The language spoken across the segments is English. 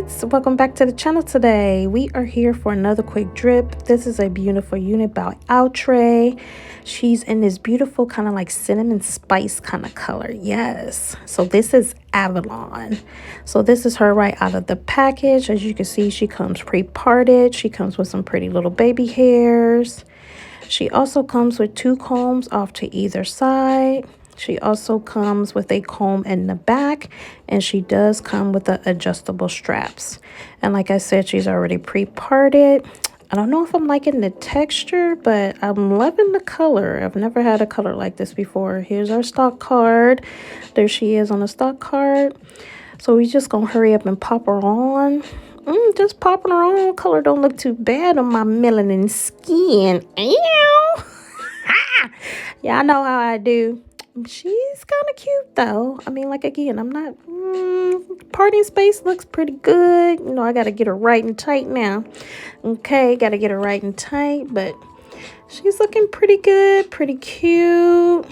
sweets, welcome back to the channel. Today we are here for another quick drip. This is a beautiful unit by Outre. She's in this beautiful kind of like cinnamon spice kind of color. Yes, so this is Avalon. So this is her right out of the package. As you can see, she comes pre-parted. She comes with some pretty little baby hairs. She also comes with 2 combs off to either side. She also comes with a comb in the back, and she does come with the adjustable straps. And like I said, she's already pre-parted. I don't know if I'm liking the texture, but I'm loving the color. I've never had a color like this before. Here's our stock card. There she is on the stock card. So we just gonna hurry up and pop her on. Just popping her on. Color don't look too bad on my melanin skin. Ew. Y'all know how I do. She's kind of cute though. I mean, like, again, I'm not parting space looks pretty good. You know, I got to get her right and tight now. Okay, got to get her right and tight, but she's looking pretty good, pretty cute.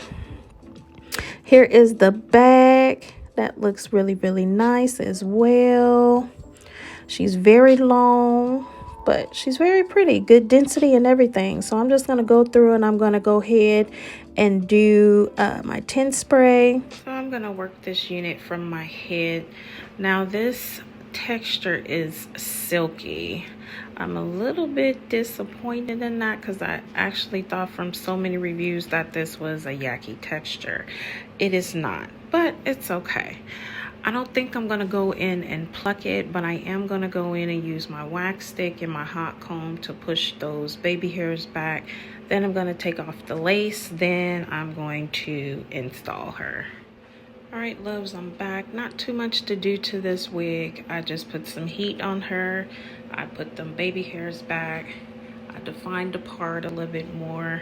Here is the back. That looks really, really nice as well. She's very long, but she's very pretty, good density and everything. So I'm just going to go through and I'm going to go ahead and do my tint spray. So I'm going to work this unit from my head. Now this texture is silky. I'm a little bit disappointed in that because I actually thought from so many reviews that this was a yucky texture. It is not, but it's okay. I don't think I'm going to go in and pluck it, but I am going to go in and use my wax stick and my hot comb to push those baby hairs back. Then I'm going to take off the lace. Then I'm going to install her. All right, loves, I'm back. Not too much to do to this wig. I just put some heat on her. I put them baby hairs back. I defined the part a little bit more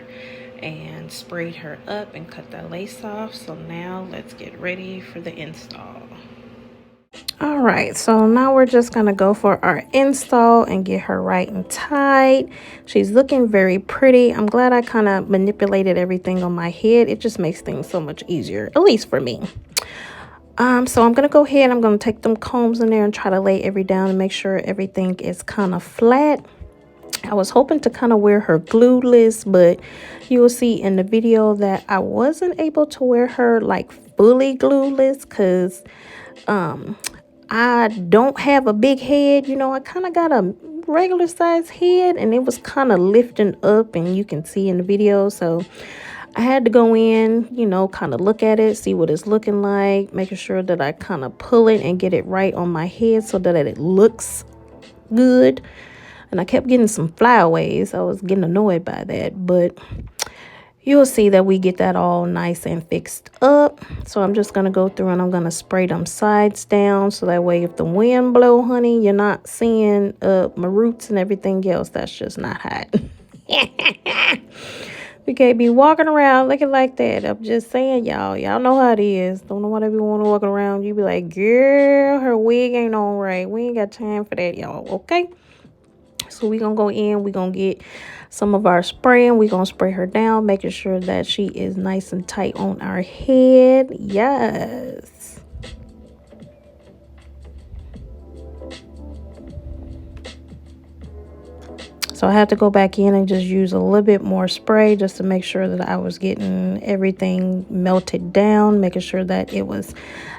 and sprayed her up and cut that lace off. So now let's get ready for the install. All right, so now we're just gonna go for our install and get her right and tight. She's looking very pretty. I'm glad I kind of manipulated everything on my head. It just makes things so much easier, at least for me. So I'm gonna go ahead, I'm gonna take them combs in there and try to lay everything down and make sure everything is kind of flat. I was hoping to kind of wear her glueless, but you will see in the video that I wasn't able to wear her like fully glueless because I don't have a big head. You know, I kind of got a regular size head and it was kind of lifting up, and you can see in the video. So I had to go in, you know, kind of look at it, see what it's looking like, making sure that I kind of pull it and get it right on my head so that it looks good. And I kept getting some flyaways. I was getting annoyed by that, but you'll see that we get that all nice and fixed up. So I'm just going to go through and I'm going to spray them sides down. So that way if the wind blow, honey, you're not seeing my roots and everything else. That's just not hot. We can't be walking around looking like that. I'm just saying, y'all. Y'all know how it is. Don't know why they be want to walk around. You be like, girl, her wig ain't on right. We ain't got time for that, y'all. Okay? So we're going to go in, we're going to get some of our spray and we're going to spray her down, making sure that she is nice and tight on our head. Yes. So I had to go back in and just use a little bit more spray just to make sure that I was getting everything melted down, making sure that it was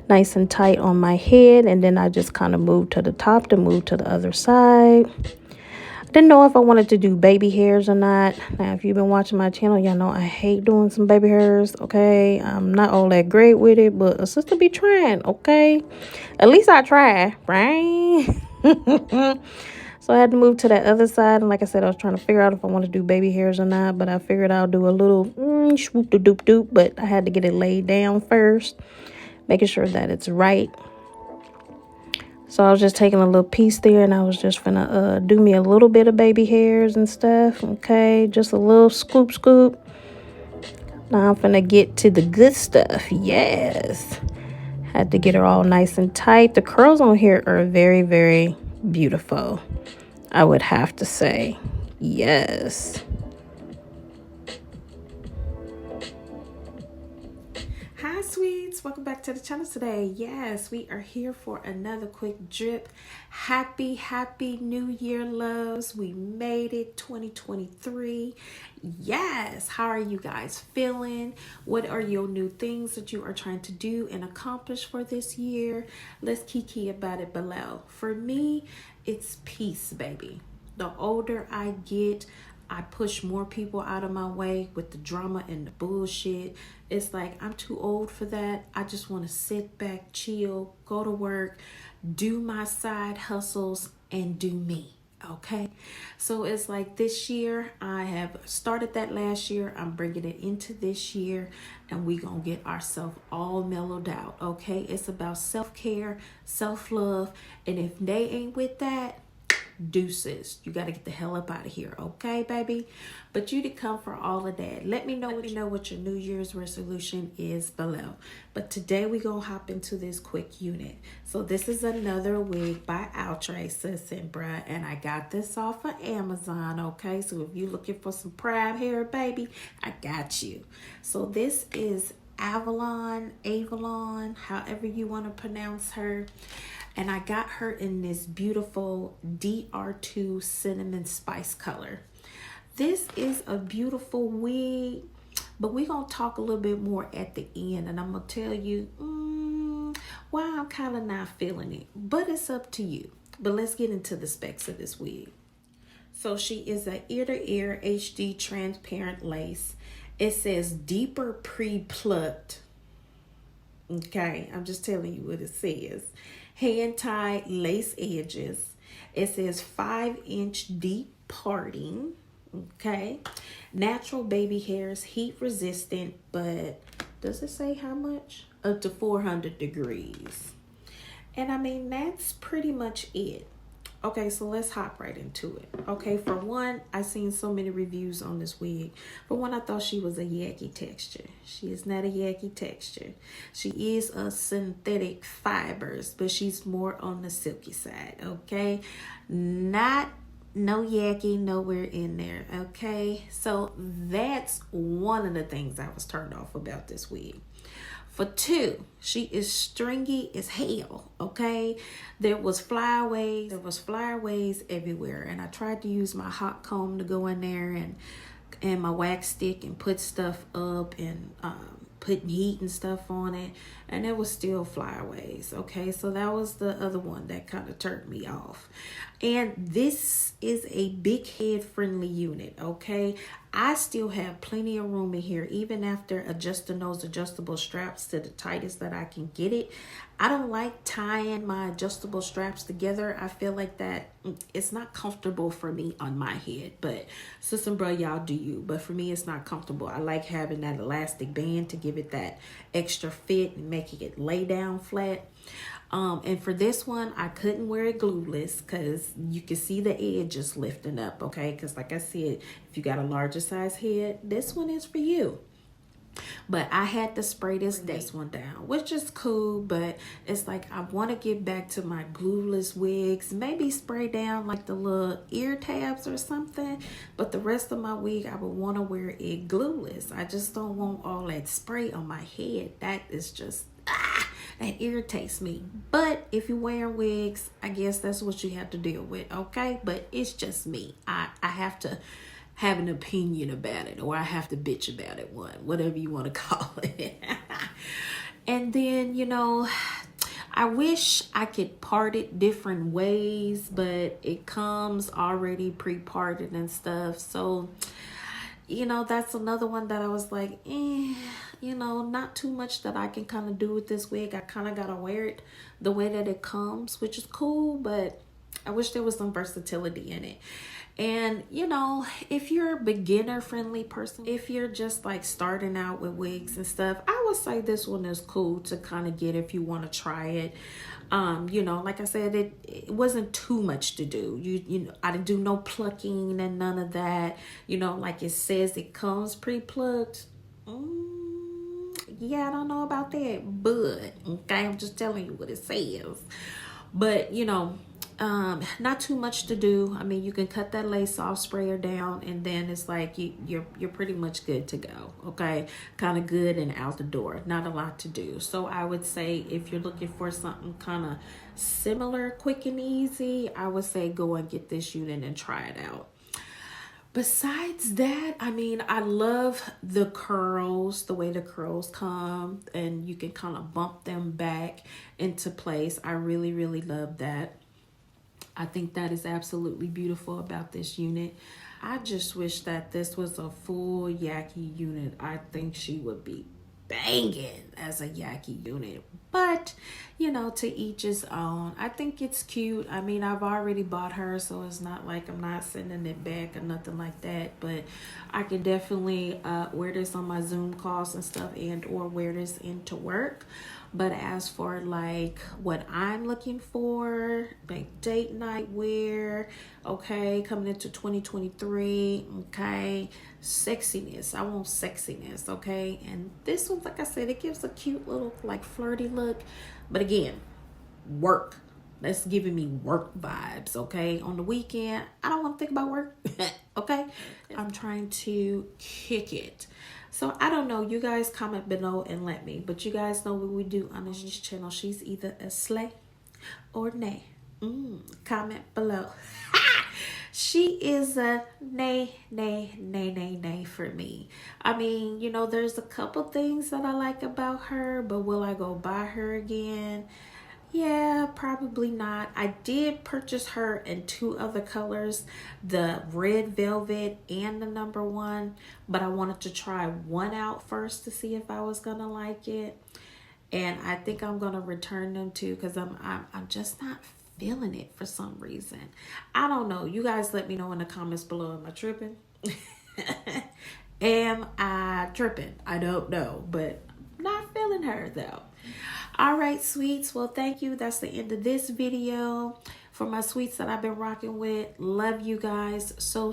nice and tight on my head. And then I just kind of moved to the top to move to the other side. Didn't know if I wanted to do baby hairs or not. Now, if you've been watching my channel, y'all know I hate doing some baby hairs, okay? I'm not all that great with it, but a sister be trying, okay? At least I try, right? So I had to move to that other side. And like I said, I was trying to figure out if I want to do baby hairs or not, but I figured I'll do a little swoop-de-doop-doop, but I had to get it laid down first, making sure that it's right. So I was just taking a little piece there and I was just gonna do me a little bit of baby hairs and stuff. Okay, just a little scoop. Now I'm gonna get to the good stuff. Yes. Had to get her all nice and tight. The curls on here are very, very beautiful, I would have to say. Yes. Hi, sweets. guys, welcome back to the channel today. Yes, we are here for another quick drip. Happy new year, loves. We made it, 2023. Yes, how are you guys feeling? What are your new things that you are trying to do and accomplish for this year? Let's kiki about it below. For me, it's peace, baby. The older I get, I push more people out of my way with the drama and the bullshit. It's like, I'm too old for that. I just want to sit back, chill, go to work, do my side hustles, and do me. Okay, so it's like this year, I have started that last year. I'm bringing it into this year, and we gonna get ourselves all mellowed out. Okay, it's about self-care, self-love, and if they ain't with that, deuces, you got to get the hell up out of here. Okay, baby, but you to come for all of that. Let me know what your New Year's resolution is below. But today we gonna hop into this quick unit. So this is another wig by Outre, sis and bruh, and I got this off of Amazon. Okay, so if you looking for some prime hair, baby, I got you. So this is Avalon, however you want to pronounce her. And I got her in this beautiful DR2 cinnamon spice color. This is a beautiful wig, but we're going to talk a little bit more at the end. And I'm going to tell you why I'm kind of not feeling it. But it's up to you. But let's get into the specs of this wig. So she is a ear-to-ear HD transparent lace. It says deeper pre-plucked. Okay, I'm just telling you what it says. Hand-tied lace edges. It says 5-inch deep parting. Okay, natural baby hairs, heat resistant, but does it say how much? Up to 400 degrees. And I mean, that's pretty much it. Okay, so let's hop right into it. Okay, for one, I seen so many reviews on this wig. For one, I thought she was a yaki texture. She is not a yaki texture. She is a synthetic fibers, but she's more on the silky side, okay? No yaki nowhere in there, okay? So that's one of the things I was turned off about this wig. For two, she is stringy as hell, okay? There was flyaways everywhere, and I tried to use my hot comb to go in there and my wax stick and put stuff up and putting heat and stuff on it, and there was still flyaways, okay? So that was the other one that kind of turned me off. And this is a big head friendly unit, okay? I still have plenty of room in here, even after adjusting those adjustable straps to the tightest that I can get it. I don't like tying my adjustable straps together. I feel like that it's not comfortable for me on my head, but sis and bro, y'all do you. But for me, it's not comfortable. I like having that elastic band to give it that extra fit and making it lay down flat. And for this one, I couldn't wear it glueless because you can see the edges lifting up, okay? Because like I said, if you got a larger size head, this one is for you. But I had to spray this one down, which is cool, but it's like I want to get back to my glueless wigs, maybe spray down like the little ear tabs or something, but the rest of my wig I would want to wear it glueless. I just don't want all that spray on my head. That is just that irritates me. But if you're wearing wigs, I guess that's what you have to deal with, okay? But it's just me. I have to have an opinion about it, or I have to bitch about it, whatever you want to call it. And then, you know, I wish I could part it different ways, but it comes already pre-parted and stuff. So, you know, that's another one that I was like, you know, not too much that I can kind of do with this wig. I kind of got to wear it the way that it comes, which is cool, but I wish there was some versatility in it. And, you know, if you're a beginner friendly person, if you're just like starting out with wigs and stuff, I would say this one is cool to kind of get if you want to try it. You know, like I said, it wasn't too much to do. You know, I didn't do no plucking and none of that. You know, like it says it comes pre-plucked. Yeah, I don't know about that, but okay, I'm just telling you what it says. But, you know, Not too much to do. I mean, you can cut that lace off, sprayer down, and then it's like you're pretty much good to go. Okay, kind of good and out the door. Not a lot to do. So I would say if you're looking for something kind of similar, quick and easy, I would say go and get this unit and try it out. Besides that, I mean, I love the curls, the way the curls come, and you can kind of bump them back into place. I really, really love that. I think that is absolutely beautiful about this unit. I just wish that this was a full Yaki unit. I think she would be banging as a Yaki unit, but you know, to each his own. I think it's cute. I mean, I've already bought her, so it's not like I'm not sending it back or nothing like that, but I can definitely wear this on my Zoom calls and stuff, and or wear this into work. But as for like what I'm looking for, like date night wear, okay, coming into 2023, okay, sexiness. I want sexiness, okay? And this one, like I said, it gives a cute little like flirty look. But again, work. That's giving me work vibes, okay? On the weekend, I don't want to think about work, okay? I'm trying to kick it. So I don't know. You guys comment below and let me. But you guys know what we do on this channel. She's either a slay or nay. Comment below. She is a nay, nay, nay, nay, nay for me. I mean, you know, there's a couple things that I like about her, but will I go buy her again? Yeah, probably not. I did purchase her in 2 other colors, the red velvet and the number 1, but I wanted to try one out first to see if I was gonna like it. And I think I'm gonna return them too, because I'm just not feeling it for some reason. I don't know. You guys let me know in the comments below. Am I tripping? Am I tripping? I don't know, but not feeling her though. All right, sweets. Well, thank you. That's the end of this video. For my sweets that I've been rocking with, love you guys so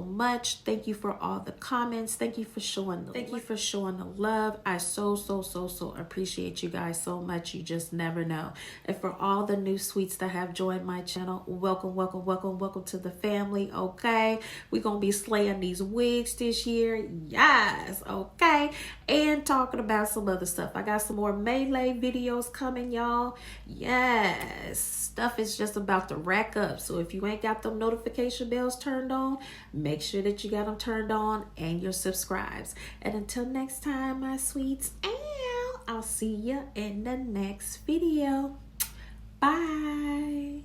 much. Thank you for all the comments. Thank you for showing the love. I so appreciate you guys so much. You just never know. And for all the new sweets that have joined my channel, welcome to the family. Okay, we're gonna be slaying these wigs this year. Yes, okay. And talking about some other stuff. I got some more melee videos coming, y'all. Yes, stuff is just about to rack up. So if you ain't got them notification bells turned on, make sure that you got them turned on and you're subscribed. And until next time, my sweets, I'll see you in the next video. Bye.